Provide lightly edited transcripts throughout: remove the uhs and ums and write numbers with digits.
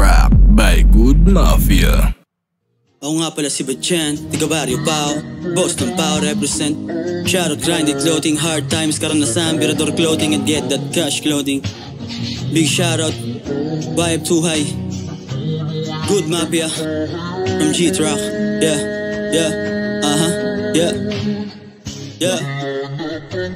G-Track by Good Mafia. Ako nga pala si Batyan, tiga Barrio Pao, boss ng Pao represent. Shoutout grinded clothing, hard times, karanasan, Birador clothing and get that cash clothing. Big shoutout, vibe too high, Good Mafia, from G-Track, yeah, yeah.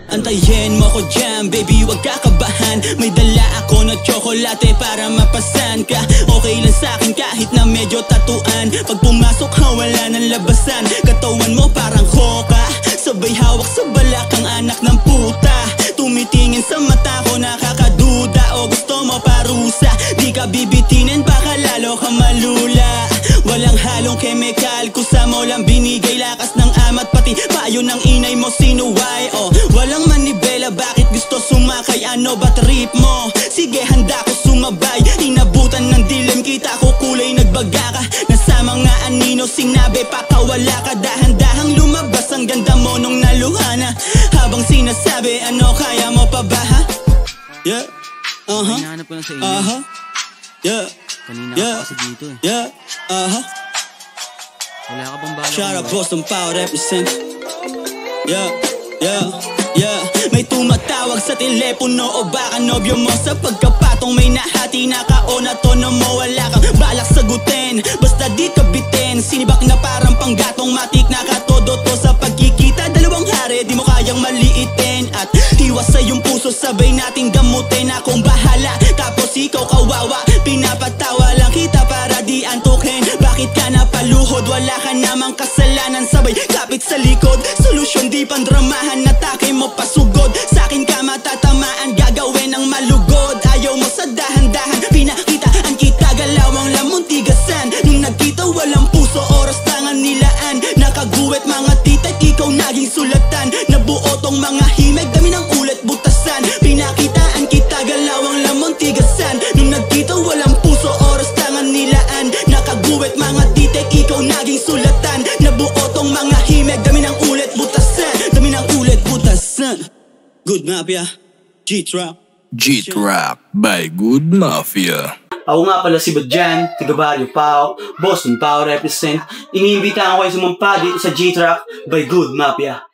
Antayin mo ko dyan, baby, wag kakabahan. May dala ako na tsokolate para mapasan ka. Okay lang sa'kin kahit na medyo tatuan. Pag pumasok ka wala ng labasan. Katawan mo parang koka, sabay hawak sa balak ang anak ng puta. Tumitingin sa mata ko nakakaduda. O gusto mo parusa, di ka bibitinin baka lalo ka malula. Walang halong chemical, kusa mo lang binigay lakas ng amat pati payo ng inay mo sinuway. Oh, walang manibela, bakit gusto sumakay? Ano ba trip mo? Sige, handa ko sumabay. Inabutan ng dilim, kita ko kulay nagbaga ka. Nasa mga anino sinabi pakawala ka. Dahan-dahang lumabas ang ganda mo nung naluhana. Habang sinasabi, ano kaya mo pa ba ha? Yeah, yeah. Kanina ka kasi dito eh. Yeah, Wala ka bang bala? Shout out Boston Power represent. Yeah. May tumatawag sa telepono o baka nobyo mo. Sa pagkapatong may nahati na kaona tono mo. Wala kang balak sagutin, basta di ka bitin. Sinibak na parang panggatong matik na katodo to. Sa pagkikita dalawang hari di mo kayang maliitin. At hiwas sa iyong puso sabay nating gamutin. Akong bahala tapos ikaw kawawa. Pinapatawa lang kita para di antukin. Bakit ka napaluhod? Wala ka namang kasalanan. Sabay kapit sa likod, solusyon di pandramahan. Natake mo pasugod, sa'kin ka matatamaan. Gagawin ang malugod, ayaw mo sa dahan-dahan. Pinakitaan kita, galawang lamuntigasan. Nung nagkita walang puso, oras tangan nilaan. Nakaguwet mga titik, ikaw naging sulatan. Nabuo tong mga himig, dami ng ulit butasan. Pinakitaan kita, galawang lamuntigasan. Nung nagkita walang puso, oras tangan nilaan. Nakaguwet mga titik, ikaw naging sulatan. Nabuo tong mga himig, dami ng ulit butasan. Dami ng ulit butasan. Good Mafia, G-Track. G-Track by Good Mafia. Ako nga pala si Batyan, tiga Barrio Pao, Boston Pao represent. Iniimbitahan ko kayo sumampa dito sa G-Track by Good Mafia.